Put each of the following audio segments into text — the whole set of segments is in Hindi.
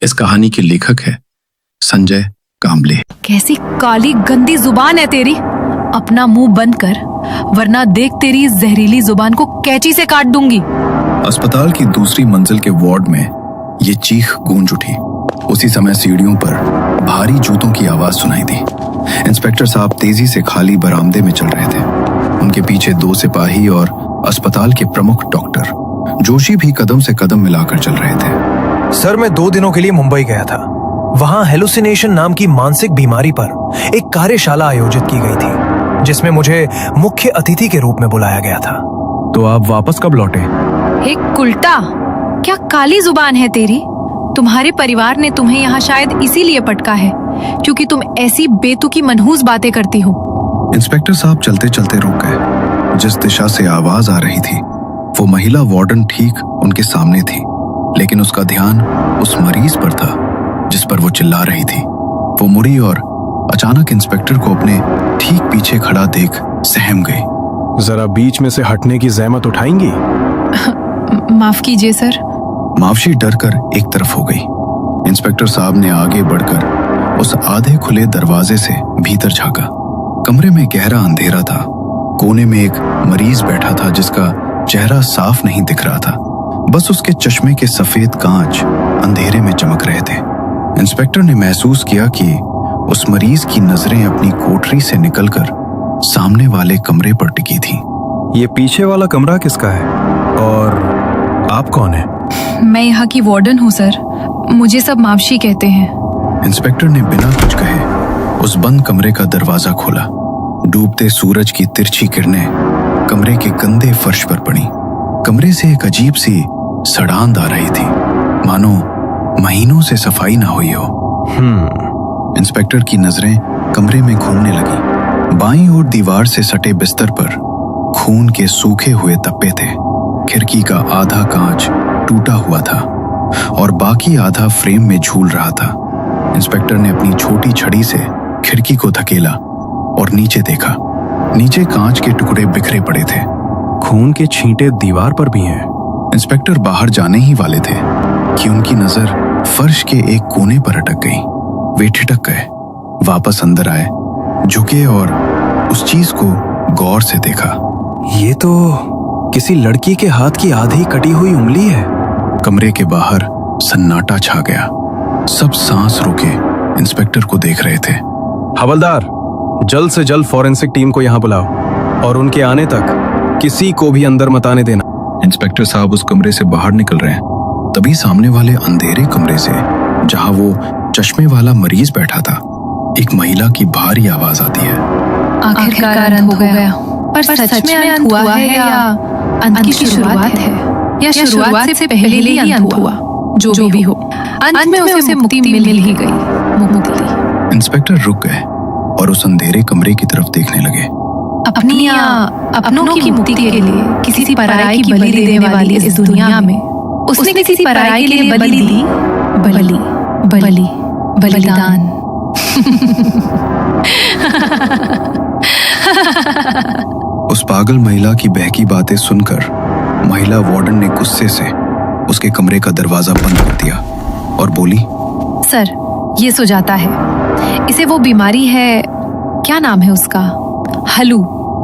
इस कहानी के लेखक है संजय कांबले। कैसी काली गंदी जुबान है तेरी, अपना मुंह बंद कर वरना देख तेरी इस जहरीली जुबान को कैंची से काट दूंगी। अस्पताल की दूसरी मंजिल के वार्ड में ये चीख गूंज उठी। उसी समय सीढ़ियों पर भारी जूतों की आवाज सुनाई दी। इंस्पेक्टर साहब तेजी से खाली बरामदे में चल रहे थे। उनके पीछे 2 सिपाही और अस्पताल के प्रमुख डॉक्टर जोशी भी कदम से कदम मिलाकर चल रहे थे। सर, मैं 2 दिनों के लिए मुंबई गया था। वहां हेलुसिनेशन नाम की मानसिक बीमारी पर एक कार्यशाला आयोजित की गई थी, जिसमें मुझे मुख्य अतिथि के रूप में बुलाया गया था। तो आप वापस कब लौटे? एक उल्टा, क्या काली जुबान है तेरी। तुम्हारे परिवार ने तुम्हें यहाँ शायद इसीलिए पटका है क्योंकि तुम ऐसी बेतुकी मनहूस बातें करती हो। इंस्पेक्टर साहब चलते चलते रुक गए। जिस दिशा से आवाज आ रही थी वो महिला वार्डन ठीक उनके सामने थी, लेकिन उसका ध्यान उस मरीज पर था जिस पर वो चिल्ला रही थी। वो मुड़ी और अचानक इंस्पेक्टर को अपने ठीक पीछे खड़ा देख सहम गई। जरा बीच में से हटने की जहमत उठाएंगी? माफ कीजिए सर। मावशी डर कर एक तरफ हो गई। इंस्पेक्टर साहब ने आगे बढ़कर उस आधे खुले दरवाजे से भीतर झांका। कमरे में गहरा अंधेरा था। कोने में एक मरीज बैठा था जिसका चेहरा साफ नहीं दिख रहा था, बस उसके चश्मे के सफेद कांच अंधेरे में चमक रहे थे। इंस्पेक्टर ने महसूस किया कि उस मरीज की नजरें अपनी कोठरी से निकलकर सामने वाले कमरे पर टिकी थी। ये पीछे वाला कमरा किसका है और आप कौन है? मैं यहाँ की वार्डन हूँ सर, मुझे सब मावशी कहते हैं। इंस्पेक्टर ने बिना कुछ कहे उस बंद कमरे का दरवाजा खोला। डूबते सूरज की तिरछी किरणें कमरे के गंदे फर्श पर पड़ी। कमरे से एक अजीब सी सड़ांध आ रही थी, मानो महीनों से सफाई ना हुई हो। इंस्पेक्टर की नजरें कमरे में घूमने लगी। बाईं ओर दीवार से सटे बिस्तर पर खून के सूखे हुए तप्पे थे। खिड़की का आधा कांच टूटा हुआ था और बाकी आधा फ्रेम में झूल रहा था। इंस्पेक्टर ने अपनी छोटी छड़ी से खिड़की को धकेला और नीचे देखा। नीचे कांच के टुकड़े बिखरे पड़े थे। खून के छींटे दीवार पर भी हैं। इंस्पेक्टर बाहर जाने ही वाले थे कि उनकी नजर फर्श के एक कोने पर अटक गई। वे ठिठक गए, वापस अंदर आए, झुके और उस चीज को गौर से देखा। ये तो किसी लड़की के हाथ की आधी कटी हुई उंगली है। कमरे के बाहर सन्नाटा छा गया। सब सांस रोके इंस्पेक्टर को देख रहे थे। हवलदार, जल्द से जल्द फॉरेंसिक टीम को यहाँ बुलाओ और उनके आने तक किसी को भी अंदर मत आने देना। इंस्पेक्टर साहब उस कमरे से बाहर निकल रहे हैं, तभी सामने वाले अंधेरे कमरे से, जहां वो चश्मे वाला मरीज बैठा था, एक महिला की भारी आवाज आती है। आखिरकार अंत हो गया। पर सच में अंत हुआ है या अंत की शुरुआत है, या शुरुआत से पहले ही अंत हुआ? जो भी हो, अंत में उसे मुक्ति मिल ही गई। मुक्ति। इंस्पेक्टर रुक गए और उस अंधेरे कमरे की तरफ देखने लगे। अपनी या अपनों की मुक्ति के लिए किसी पराई की बलि देने वाली इस दुनिया में उसने किसी पराई के लिए बलि दी। बलि, बलि, बलिदान। उस पागल महिला की बहकी बातें सुनकर महिला वार्डन ने गुस्से से उसके कमरे का दरवाजा बंद कर दिया और बोली, सर, ये सुजाता है। इसे वो बीमारी है, क्या नाम है उसका?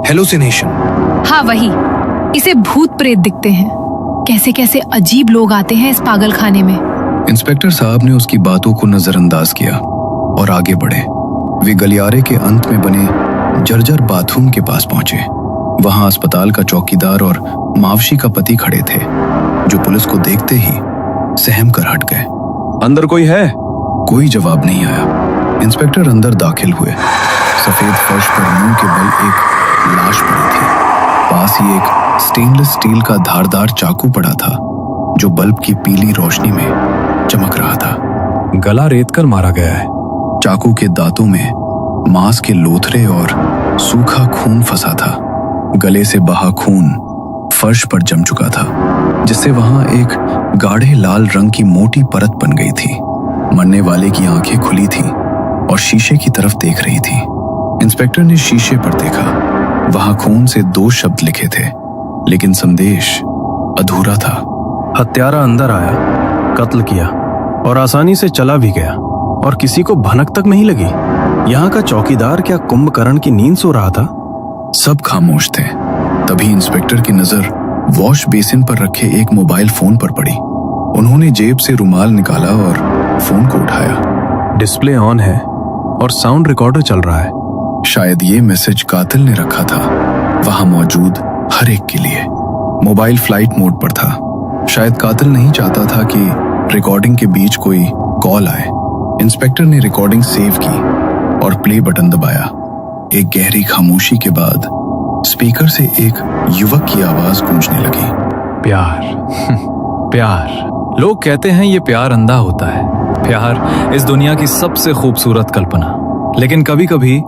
हेलुसिनेशन। हाँ वही। इसे भूत प्रेत दिखते हैं। कैसे कैसे अजीब लोग आते हैं इस पागल खाने में। इंस्पेक्टर साहब ने उसकी बातों को नजरअंदाज किया और आगे बढ़े। वे गलियारे के अंत में बने जर्जर बाथरूम के पास पहुंचे। वहां अस्पताल का चौकीदार और मावशी का पति खड़े थे, जो पुलिस को देखते ही सहम कर हट गए। अंदर कोई है? कोई जवाब नहीं आया। इंस्पेक्टर अंदर दाखिल हुए। सफेद फर्श पर मुंह के बल एक लाश पड़ी थी। पास ही एक स्टेनलेस स्टील का धारदार चाकू पड़ा था, जो बल्ब की पीली रोशनी में चमक रहा था। गला रेत कर मारा गया है। चाकू के दांतों में मांस के लोथरे और सूखा खून फंसा था। गले से बहा खून फर्श पर जम चुका था, जिससे वहां एक गाढ़े लाल रंग की मोटी परत बन गई थी। मरने वाले की आंखें खुली थी और शीशे की तरफ देख रही थी। इंस्पेक्टर ने शीशे पर देखा। वहां खून से 2 शब्द लिखे थे, लेकिन संदेश अधूरा था। हत्यारा अंदर आया, कत्ल किया, और आसानी से चला भी गया और किसी को भनक तक नहीं लगी। यहाँ का चौकीदार क्या कुंभकर्ण की नींद सो रहा था? सब खामोश थे। तभी इंस्पेक्टर की नजर वॉश बेसिन पर रखे एक मोबाइल फोन पर पड़ी। उन्होंने जेब से रुमाल निकाला और फोन को उठाया। डिस्प्ले ऑन है और साउंड रिकॉर्डर चल रहा है। शायद ये मैसेज कातिल ने रखा था वहां मौजूद हर एक के लिए। मोबाइल फ्लाइट मोड पर था। शायद कातिल नहीं चाहता था कि रिकॉर्डिंग के बीच कोई कॉल आए। इंस्पेक्टर ने रिकॉर्डिंग सेव की और प्ले बटन दबाया। एक गहरी खामोशी के बाद स्पीकर से एक युवक की आवाज गूंजने लगी। प्यार प्यार। लोग कहते हैं ये प्यार अंधा होता है, प्यार इस दुनिया की सबसे खूबसूरत कल्पना, लेकिन कभी कभी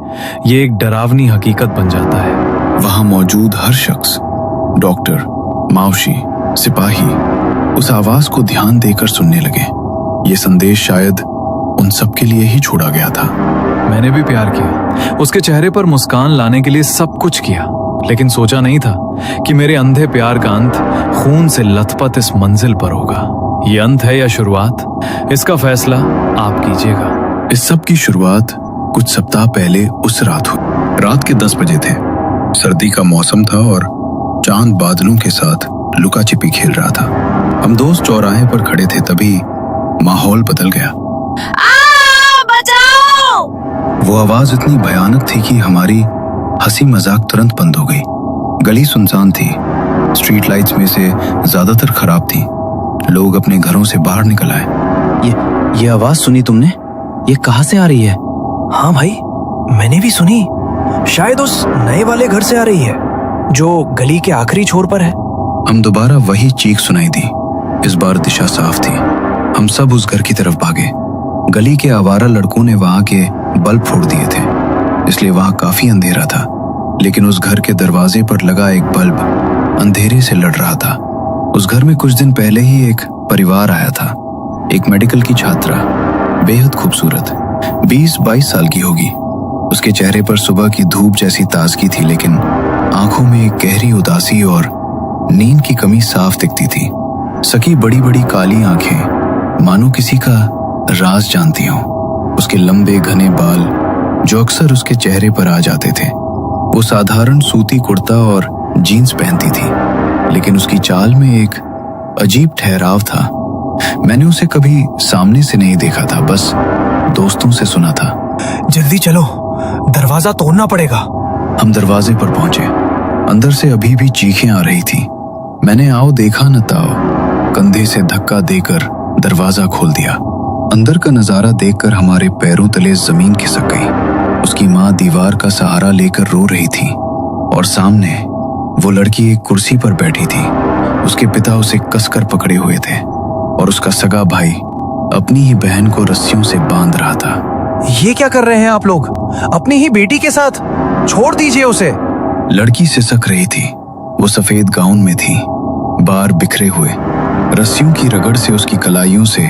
ये एक डरावनी हकीकत बन जाता है। वहां मौजूद हर शख्स, डॉक्टर, मावशी, सिपाही, उस आवाज को ध्यान देकर सुनने लगे। ये संदेश शायद उन सब के लिए ही छोड़ा गया था। मैंने भी प्यार किया, उसके चेहरे पर मुस्कान लाने के लिए सब कुछ किया, लेकिन सोचा नहीं था कि मेरे अंधे प्यार का अंत खून से लथपथ इस मंजिल पर होगा। ये अंत है या शुरुआत, इसका फैसला आप कीजिएगा। इस सब की शुरुआत कुछ सप्ताह पहले उस रात हुई। रात के 10 बजे थे। सर्दी का मौसम था और चांद बादलों के साथ लुका छिपी खेल रहा था। हम दोस्त चौराहे पर खड़े थे, तभी माहौल बदल गया। बचाओ! वो आवाज इतनी भयानक थी कि हमारी हंसी मजाक तुरंत बंद हो गई। गली सुनसान थी। स्ट्रीट लाइट्स में से ज्यादातर खराब थी। लोग अपने घरों से बाहर निकल आए। ये आवाज सुनी तुमने? ये कहाँ से आ रही है? हाँ भाई, मैंने भी सुनी। शायद उस नए वाले घर से आ रही है जो गली के आखिरी छोर पर है। हम दोबारा वही चीख सुनाई दी। इस बार दिशा साफ थी। हम सब उस घर की तरफ भागे। गली के आवारा लड़कों ने वहां के बल्ब फोड़ दिए थे, इसलिए वहां काफी अंधेरा था। लेकिन उस घर के दरवाजे पर लगा एक बल्ब अंधेरे से लड़ रहा था। उस घर में कुछ दिन पहले ही एक परिवार आया था। एक मेडिकल की छात्रा, बेहद खूबसूरत, 20-22 साल की होगी। उसके चेहरे पर सुबह की धूप जैसी ताजगी थी, लेकिन आंखों में एक गहरी उदासी और नींद की कमी साफ दिखती थी। सकी बड़ी बड़ी काली आंखें, मानो किसी का राज जानती हों। उसके लंबे घने बाल जो अक्सर उसके चेहरे पर आ जाते थे। वो साधारण सूती कुर्ता और जीन्स पहनती थी, लेकिन उसकी चाल में एक अजीब ठहराव था। मैंने उसे कभी सामने से नहीं देखा था, बस दोस्तों से सुना था। जल्दी चलो, दरवाजा तोड़ना पड़ेगा। हम दरवाजे पर पहुंचे। अंदर से अभी भी चीखें आ रही थी। मैंने आओ देखा न ताओ कंधे से धक्का देकर दरवाजा खोल दिया। अंदर का नजारा देखकर हमारे पैरों तले जमीन खिसक गई। उसकी माँ दीवार का सहारा लेकर रो रही थी और सामने वो लड़की एक कुर्सी पर बैठी थी। उसके पिता उसे कसकर पकड़े हुए थे और उसका सगा भाई अपनी ही बहन को रस्सियों से बांध रहा था। ये क्या कर रहे हैं आप लोग? अपनी ही बेटी के साथ छोड़ दीजिए उसे। लड़की सिसक रही थी। वो सफेद गाउन में थी, बार बिखरे हुए। रस्सियों की रगड़ से उसकी कलाइयों से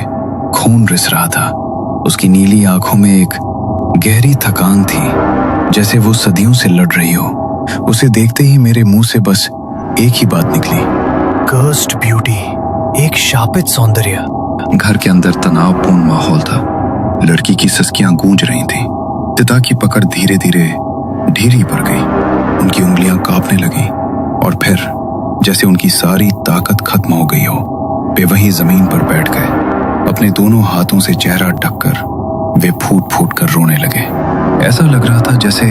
खून रिस रहा था। उसकी नीली आंखों में एक गहरी थकान थी, जैसे वो सदियों से लड़ रही हो। उसे देखते ही मेरे मुंह से बस एक ही बात निकली, कर्स्ड ब्यूटी, एक शापित सौंदर्य। घर के अंदर तनावपूर्ण माहौल था। लड़की की सिसकियां गूंज रही थी। पिता की पकड़ धीरे धीरे ढीली पड़ गई। उनकी उंगलियां कांपने लगी और फिर जैसे उनकी सारी ताकत खत्म हो गई हो, वे वहीं जमीन पर बैठ गए। अपने दोनों हाथों से चेहरा ढककर वे फूट फूट कर रोने लगे। ऐसा लग रहा था जैसे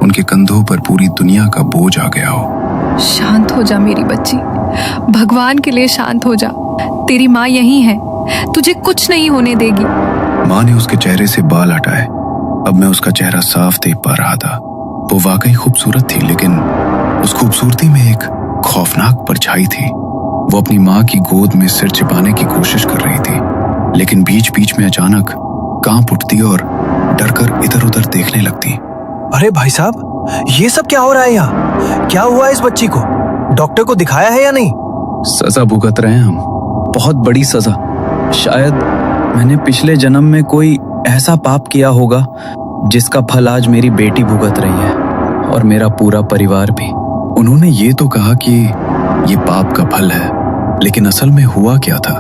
उनके कंधों पर पूरी दुनिया का बोझ आ गया हो। शांत हो जा मेरी बच्ची, भगवान के लिए शांत हो जा। तेरी माँ यहीं है, तुझे कुछ नहीं होने देगी। माँ ने उसके चेहरे से बाल हटाए। अब मैं उसका चेहरा साफ देख पा रहा था। वो वाकई खूबसूरत थी, लेकिन उस खूबसूरती में एक खौफनाक परछाई थी। वो अपनी माँ की गोद में सिर छिपाने की कोशिश कर रही थी, लेकिन बीच बीच में अचानक कांप उठती और डरकर इधर उधर देखने लगती। अरे भाई साहब, ये सब क्या हो रहा है यहाँ? क्या हुआ इस बच्ची को? डॉक्टर को दिखाया है या नहीं? सजा भुगत रहे हैं हम, बहुत बड़ी सजा। शायद मैंने पिछले जन्म में कोई ऐसा पाप किया होगा जिसका फल आज मेरी बेटी भुगत रही है और मेरा पूरा परिवार भी। उन्होंने ये तो कहा कि ये पाप का फल है, लेकिन असल में हुआ क्या था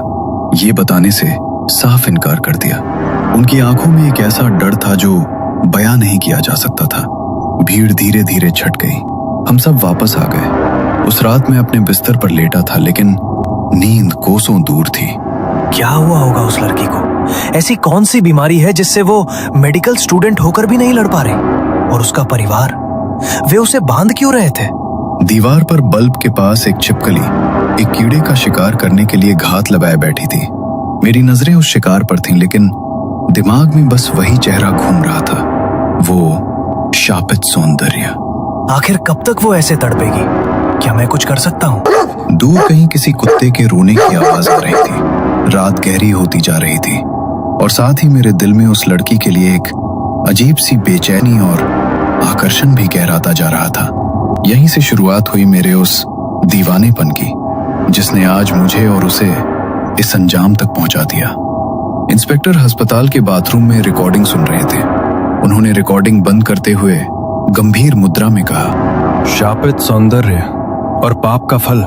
ये बताने से साफ इनकार कर दिया। उनकी आंखों में एक ऐसा डर था जो बयां नहीं किया जा सकता था। भीड़ धीरे धीरे छट गई। हम सब वापस आ गए। उस रात मैं अपने बिस्तर पर लेटा था, लेकिन नींद कोसों दूर थी। क्या हुआ होगा उस लड़की को? ऐसी कौन सी बीमारी है जिससे वो मेडिकल स्टूडेंट होकर भी नहीं लड़ पा रही? और उसका परिवार, वे उसे बांध क्यों रहे थे? दीवार पर बल्ब के पास एक छिपकली एक कीड़े का शिकार करने के लिए घात लगाए बैठी थी। मेरी नजरें उस शिकार पर थीं, लेकिन दिमाग में बस वही चेहरा घूम रहा था, वो शापित सौंदर्य। आखिर कब तक वो ऐसे तड़पेगी? क्या मैं कुछ कर सकता हूँ? दूर कहीं किसी कुत्ते के रोने की आवाज आ रही थी। रात गहरी होती जा रही थी और साथ ही मेरे दिल में उस लड़की के लिए एक अजीब सी बेचैनी और आकर्षण भी गहराता जा रहा था। यहीं से शुरुआत हुई मेरे उस दीवानेपन की, जिसने आज मुझे और उसे इस अंजाम तक पहुंचा दिया। इंस्पेक्टर अस्पताल के बाथरूम में रिकॉर्डिंग सुन रहे थे। उन्होंने रिकॉर्डिंग बंद करते हुए गंभीर मुद्रा में कहा, शापित सौंदर्य और पाप का फल।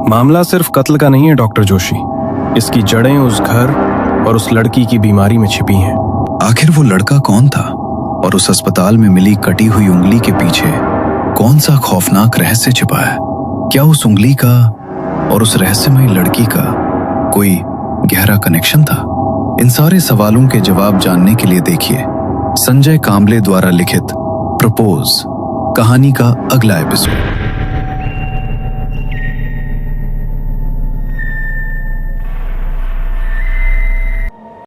मामला सिर्फ कत्ल का नहीं है डॉक्टर जोशी। इसकी जड़ें उस घर और उस लड़की की बीमारी में छिपी हैं। आखिर वो लड़का कौन था और उस अस्पताल में मिली कटी हुई उंगली के पीछे कौन सा खौफनाक रहस्य छिपा है? क्या उस उंगली का और उस रहस्यमयी लड़की का कोई गहरा कनेक्शन था? इन सारे सवालों के जवाब जानने के लिए देखिए संजय कांबले द्वारा लिखित प्रपोज कहानी का अगला एपिसोड।